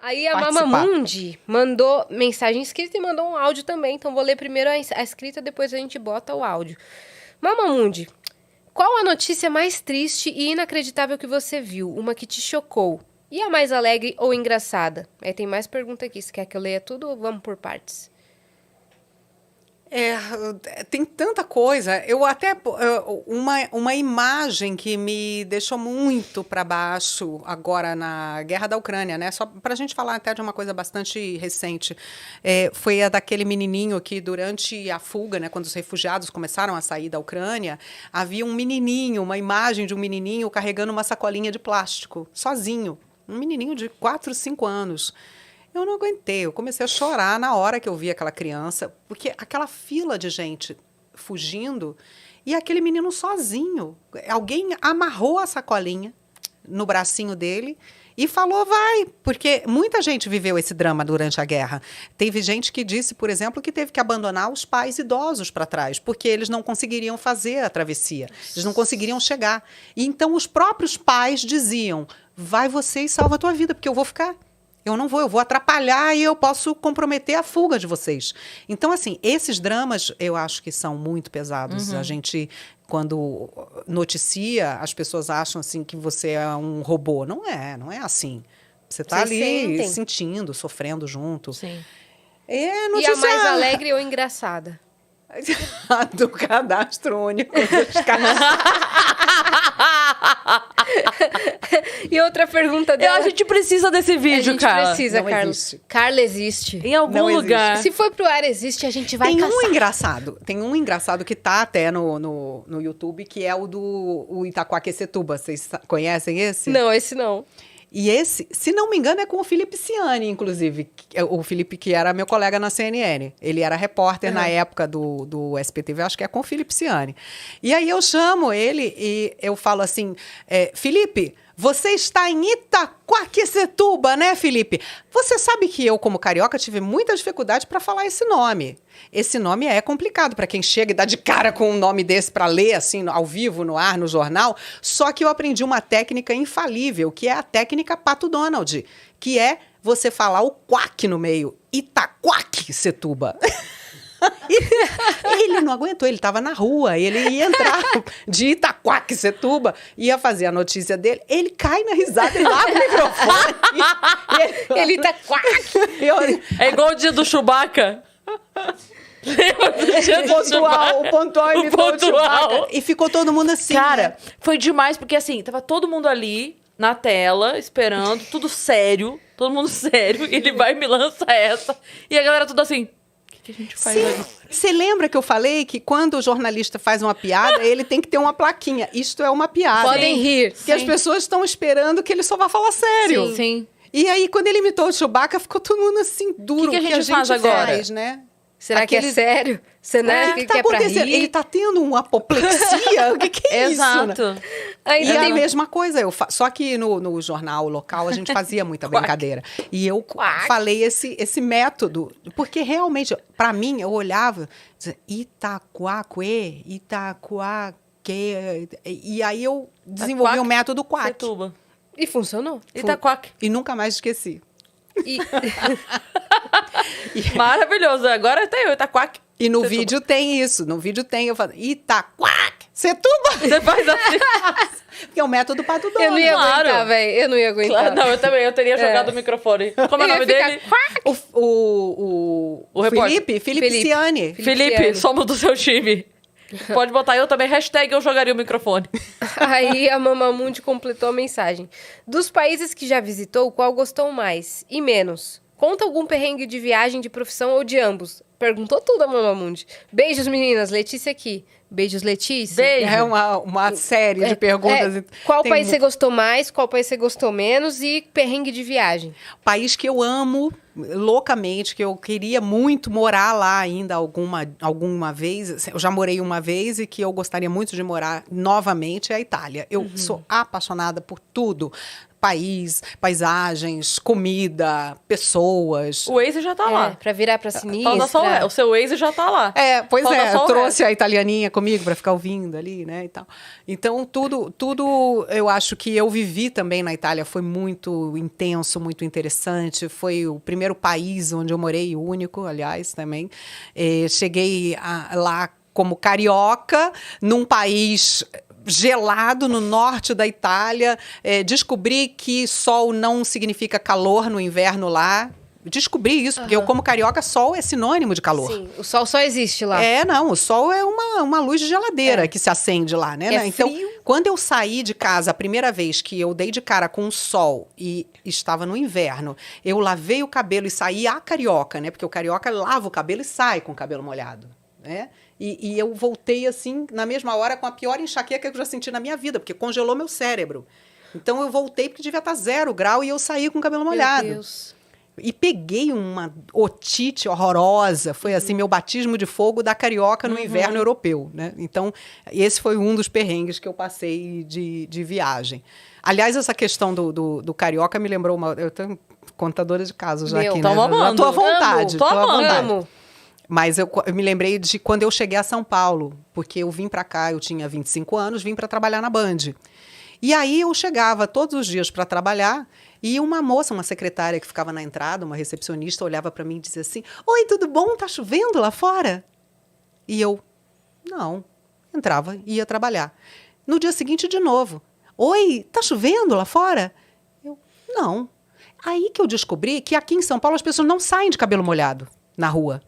Aí a participar. Mamamundi mandou mensagem escrita e mandou um áudio também. Então vou ler primeiro a escrita, depois a gente bota o áudio. Mamamundi, qual a notícia mais triste e inacreditável que você viu? Uma que te chocou? E a mais alegre ou engraçada? Aí tem mais pergunta aqui. Você quer que eu leia tudo ou vamos por partes? Tem tanta coisa. Uma imagem que me deixou muito para baixo agora na guerra da Ucrânia, né? Só para a gente falar até de uma coisa bastante recente, foi a daquele menininho que durante a fuga, né, quando os refugiados começaram a sair da Ucrânia, havia um menininho, uma imagem de um menininho carregando uma sacolinha de plástico, sozinho, um menininho de 4, 5 anos. Eu não aguentei, eu comecei a chorar na hora que eu vi aquela criança, porque aquela fila de gente fugindo e aquele menino sozinho. Alguém amarrou a sacolinha no bracinho dele e falou, vai, porque muita gente viveu esse drama durante a guerra. Teve gente que disse, por exemplo, que teve que abandonar os pais idosos para trás, porque eles não conseguiriam fazer a travessia, eles não conseguiriam chegar. E então os próprios pais diziam, vai você e salva a tua vida, porque eu vou ficar. Eu não vou, eu vou atrapalhar e eu posso comprometer a fuga de vocês. Então, assim, esses dramas eu acho que são muito pesados. A gente, quando noticia, as pessoas acham assim que você é um robô. Não é assim. Você está ali sentem. sentindo, sofrendo junto. Sim. E Notícia a mais alegre ou engraçada? do cadastro único dos E outra pergunta dela. A gente precisa desse vídeo, a gente cara. precisa, Não Carla. existe. Carla existe. Em algum Não lugar. Se for pro ar existe, a gente vai Tem caçar. tem um engraçado que tá até no YouTube, que é o do Itaquaquecetuba. Vocês conhecem esse? Não, esse não. E esse, se não me engano, é com o Felipe Ciani, inclusive. O Felipe, que era meu colega na CNN. Ele era repórter na época do SPTV, acho que é com o Felipe Ciani. E aí eu chamo ele e eu falo assim, Felipe, você está em Itaquaquecetuba, né, Felipe? Você sabe que eu, como carioca, tive muita dificuldade para falar esse nome. Esse nome é complicado para quem chega e dá de cara com um nome desse para ler, assim, ao vivo, no ar, no jornal. Só que eu aprendi uma técnica infalível, que é a técnica Pato Donald, que é você falar o quack no meio. Itaquaquecetuba. Ele não aguentou, ele estava na rua, ele ia entrar de Itaquaquecetuba, ia fazer a notícia dele, ele cai na risada, ele abre o microfone. Ele tá quack. É igual o dia do Chewbacca. Lembra do dia do Chewbacca? O pontual imitou o Chewbacca. E ficou todo mundo assim, Cara, né? foi demais, porque assim, tava todo mundo ali na tela, esperando, tudo sério, todo mundo sério, e ele vai e me lança essa. E a galera tudo assim, o que a gente faz agora? Você lembra que eu falei que quando o jornalista faz uma piada, ele tem que ter uma plaquinha. Isto é uma piada. Podem rir. Porque as pessoas estão esperando que ele só vá falar sério. Sim. E aí, quando ele imitou o Chewbacca, ficou todo mundo assim, duro. O que a gente faz agora? Né? Será que é sério? Será O que que tá é pra acontecendo? rir? Ele tá tendo uma apoplexia? O que é isso? Né? Exato. Ainda E tem a mesma coisa, só que no jornal local a gente fazia muita brincadeira. E eu falei esse método, porque realmente, para mim, eu olhava, dizia, Itaquaque, e aí eu desenvolvi o método quack. Setuba. E funcionou. Itaquaque. E nunca mais esqueci. E... Maravilhoso. Agora até eu, Itaquaque. E no Setuba. vídeo tem isso. No vídeo tem, eu falo, Itaquaque, Setuba. Você faz assim. Que é o método Pato Eu Donald. não ia Claro. aguentar, velho. Eu não ia aguentar. Claro, não, eu também. Eu teria jogado o microfone. Como é o Eu ia nome ficar dele? O repórter. Felipe Felipe. Ciani. Felipe, Ciani. somos do seu time. Pode botar eu também. Hashtag eu jogaria o microfone. Aí a Mamamundi completou a mensagem. Dos países que já visitou, qual gostou mais e menos? Conta algum perrengue de viagem, de profissão ou de ambos. Perguntou tudo a Mamamundi. Beijos, meninas. Letícia aqui. Beijos, Letícia. Beijo. É uma série de perguntas. Qual Tem país você gostou mais, qual país você gostou menos e perrengue de viagem? país que eu amo loucamente, que eu queria muito morar lá ainda alguma vez. Eu já morei uma vez e que eu gostaria muito de morar novamente é a Itália. Eu sou apaixonada por tudo. país, paisagens, comida, pessoas. O Waze já tá lá. Pra virar pra sinistra. O seu Waze já tá lá. Pois Falta é, só o trouxe resto. a italianinha comigo para ficar ouvindo ali, né, e tal. Então, tudo eu acho que eu vivi também na Itália foi muito intenso, muito interessante. Foi o primeiro país onde eu morei, o único, aliás, também. Cheguei lá como carioca, num país gelado no norte da Itália. Descobri que sol não significa calor no inverno lá. Descobri isso, porque eu, como carioca, sol é sinônimo de calor. Sim, o sol só existe lá. Não, o sol é uma luz de geladeira que se acende lá, né? É Então, frio. quando eu saí de casa a primeira vez que eu dei de cara com o sol e estava no inverno, eu lavei o cabelo e saí a carioca, né? Porque o carioca lava o cabelo e sai com o cabelo molhado, né? E eu voltei, assim, na mesma hora, com a pior enxaqueca que eu já senti na minha vida, porque congelou meu cérebro. Então, eu voltei porque devia estar 0 grau e eu saí com o cabelo molhado. Meu Deus. E peguei uma otite horrorosa. Foi assim, meu batismo de fogo da carioca no inverno europeu, né? Então, esse foi um dos perrengues que eu passei de viagem. Aliás, essa questão do carioca me lembrou eu tenho contadora de casos já aqui, né? tamo amando. Tô à vontade. Tô à amando. vontade. Amo. Mas eu me lembrei de quando eu cheguei a São Paulo, porque eu vim para cá, eu tinha 25 anos, vim para trabalhar na Band. E aí eu chegava todos os dias para trabalhar e uma moça, uma secretária que ficava na entrada, uma recepcionista, olhava para mim e dizia assim: "Oi, tudo bom? Tá chovendo lá fora?" E eu, não, entrava e ia trabalhar. No dia seguinte, de novo: "Oi, tá chovendo lá fora?" Eu, não. Aí que eu descobri que aqui em São Paulo as pessoas não saem de cabelo molhado na rua.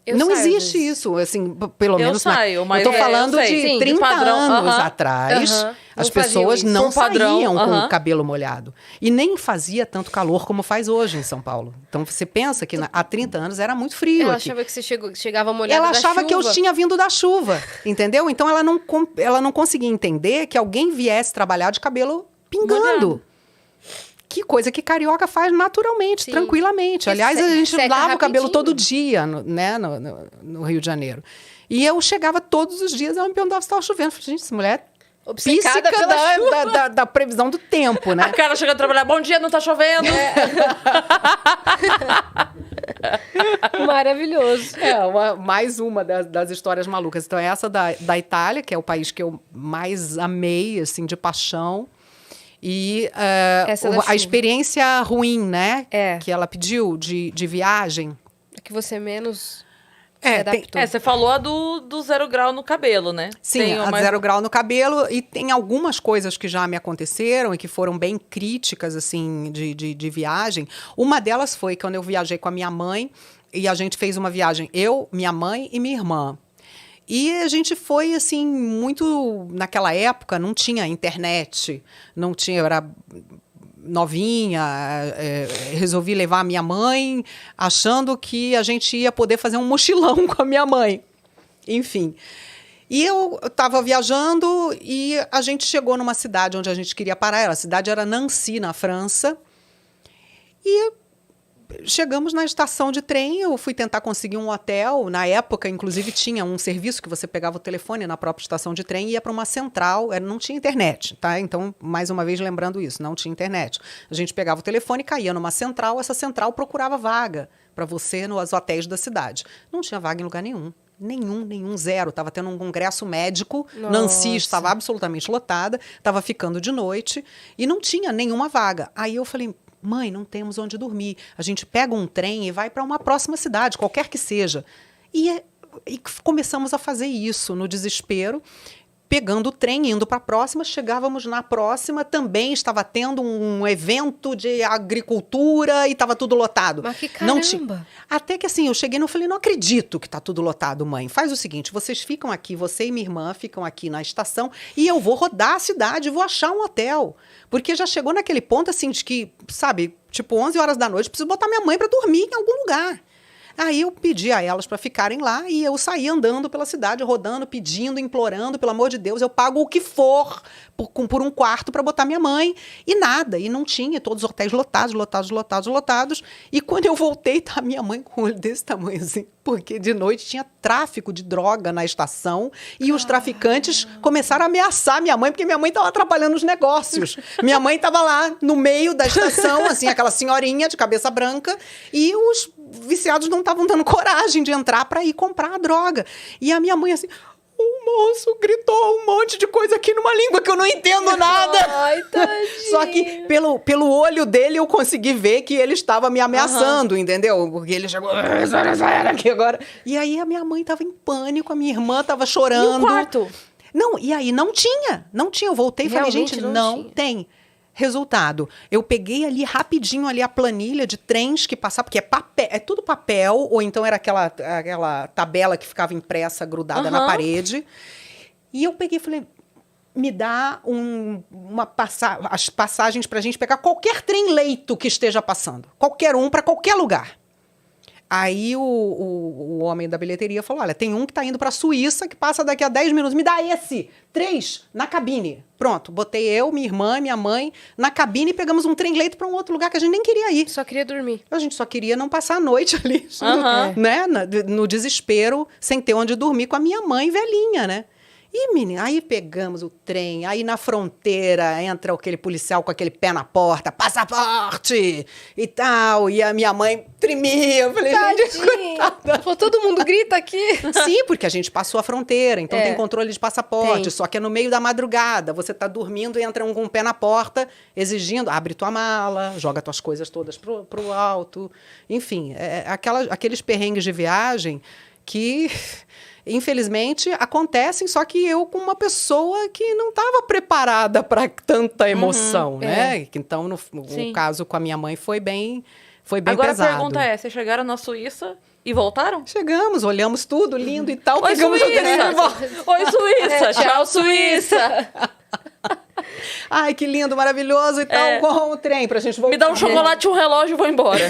Eu não saio, às existe vezes. isso, assim, pelo Eu menos saio, mas eu tô eu falando sei. de Sim, de 30 padrão, anos aham. atrás, Aham. as Não faziam pessoas isso. não Por padrão, saíam com aham. o cabelo molhado. E nem fazia tanto calor como faz hoje em São Paulo. Então você pensa que há 30 anos era muito frio Ela aqui. achava que você chegava molhada Ela da achava que eu chuva. tinha vindo da chuva, entendeu? Então ela não conseguia entender que alguém viesse trabalhar de cabelo pingando. Molhado. Que coisa que carioca faz naturalmente, Sim. tranquilamente. Que Aliás, a gente seca lava o cabelo rapidinho. todo dia, no Rio de Janeiro. E eu chegava todos os dias, ela me perguntava se estava chovendo. Eu falei, gente, essa mulher é Obcecada píssica pela chuva. da previsão do tempo, A né? cara chega a trabalhar, bom dia, não tá chovendo. Maravilhoso. Mais uma das histórias malucas. Então, essa da Itália, que é o país que eu mais amei, assim, de paixão. E Essa da chuva. a experiência ruim, né? É. Que ela pediu de viagem. Que você menos se Tem- adaptou. Você falou a do 0 grau no cabelo, né? Sim, Tem a mais- 0 grau no cabelo. E tem algumas coisas que já me aconteceram e que foram bem críticas, assim, de viagem. Uma delas foi quando eu viajei com a minha mãe e a gente fez uma viagem, eu, minha mãe e minha irmã. E a gente foi, assim, muito... Naquela época não tinha internet, não tinha... Eu era novinha, resolvi levar a minha mãe, achando que a gente ia poder fazer um mochilão com a minha mãe. Enfim. E eu estava viajando e a gente chegou numa cidade onde a gente queria parar. A cidade era Nancy, na França. E chegamos na estação de trem, eu fui tentar conseguir um hotel. Na época, inclusive, tinha um serviço que você pegava o telefone na própria estação de trem e ia para uma central. Não tinha internet, tá? Então, mais uma vez, lembrando isso, não tinha internet. A gente pegava o telefone, caía numa central, essa central procurava vaga para você nos hotéis da cidade. Não tinha vaga em lugar nenhum. Nenhum, zero. Estava tendo um congresso médico, Nossa. Nancy estava absolutamente lotada, estava ficando de noite e não tinha nenhuma vaga. Aí eu falei, mãe, não temos onde dormir. A gente pega um trem e vai para uma próxima cidade, qualquer que seja. E começamos a fazer isso no desespero. Pegando o trem, indo para a próxima, chegávamos na próxima, também estava tendo um evento de agricultura e estava tudo lotado. Mas que Não caramba! Até que assim, eu cheguei e falei, não acredito que está tudo lotado, mãe. Faz o seguinte, vocês ficam aqui, você e minha irmã ficam aqui na estação e eu vou rodar a cidade, vou achar um hotel. Porque já chegou naquele ponto assim de que, sabe, tipo 11 horas da noite, preciso botar minha mãe para dormir em algum lugar. Aí eu pedi a elas para ficarem lá e eu saí andando pela cidade, rodando, pedindo, implorando, pelo amor de Deus, eu pago o que for por um quarto para botar minha mãe. E nada, e não tinha, todos os hotéis lotados, lotados, lotados, lotados. E quando eu voltei, tá a minha mãe com o olho desse tamanho assim, porque de noite tinha tráfico de droga na estação e os traficantes começaram a ameaçar minha mãe, porque minha mãe estava atrapalhando os negócios. Minha mãe estava lá no meio da estação, assim, aquela senhorinha de cabeça branca, e os viciados não estavam dando coragem de entrar para ir comprar a droga. E a minha mãe assim... O moço gritou um monte de coisa aqui numa língua que eu não entendo nada. Ai, tadinho. Só que pelo olho dele eu consegui ver que ele estava me ameaçando, entendeu? Porque ele chegou, sai daqui agora. E aí a minha mãe estava em pânico, a minha irmã estava chorando. E o quarto? Não, e aí não tinha. Eu voltei e falei, Realmente gente, não não tinha. tem. Resultado, eu peguei ali rapidinho ali a planilha de trens que passavam, porque é tudo papel, ou então era aquela tabela que ficava impressa, grudada na parede. E eu peguei e falei, me dá as passagens pra gente pegar qualquer trem-leito que esteja passando. Qualquer um, para qualquer lugar. Aí o homem da bilheteria falou, olha, tem um que tá indo pra Suíça, que passa daqui a 10 minutos. Me dá esse! 3 na cabine. Pronto, botei eu, minha irmã, minha mãe na cabine e pegamos um trem-leito pra um outro lugar que a gente nem queria ir. Só queria dormir. A gente só queria não passar a noite ali, né? No desespero, sem ter onde dormir com a minha mãe velhinha, né? E, menina, aí pegamos o trem, aí na fronteira entra aquele policial com aquele pé na porta, passaporte e tal, e a minha mãe tremia. Eu falei, gente, coitada. Pô, todo mundo grita aqui. Sim, porque a gente passou a fronteira, então tem controle de passaporte, Tem. só que é no meio da madrugada, você tá dormindo e entra um com o pé na porta, exigindo, abre tua mala, joga tuas coisas todas pro alto, enfim, aqueles perrengues de viagem que... Infelizmente, acontecem, só que eu com uma pessoa que não estava preparada para tanta emoção, né? Então, o caso com a minha mãe foi bem Agora pesado. a pergunta é, vocês chegaram na Suíça e voltaram? Chegamos, olhamos tudo, lindo e tal. Oi, pegamos o trem e Suíça! voltamos. Oi, Suíça! Tchau, Suíça! Ai, que lindo, maravilhoso e tal. Com o trem pra gente voltar. Me dá um chocolate e um relógio e vou embora.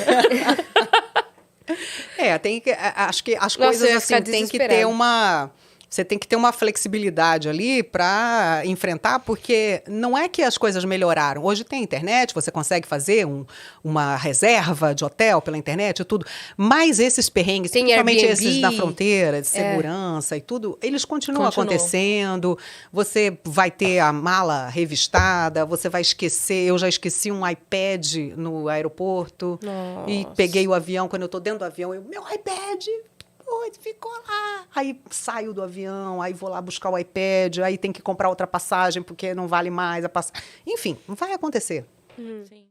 Acho que as Nossa, eu coisas ia assim ficar tem que ter desesperada. você tem que ter uma flexibilidade ali para enfrentar, porque não é que as coisas melhoraram. Hoje tem internet, você consegue fazer uma reserva de hotel pela internet e tudo, mas esses perrengues, Tem principalmente Airbnb, esses da fronteira, de segurança e tudo, eles continuam acontecendo. Você vai ter a mala revistada, você vai esquecer. Eu já esqueci um iPad no aeroporto. Nossa. E peguei o avião, quando eu tô dentro do avião, meu iPad... ficou lá. Aí saio do avião, aí vou lá buscar o iPad, aí tem que comprar outra passagem porque não vale mais a passagem. Enfim, não vai acontecer. Sim.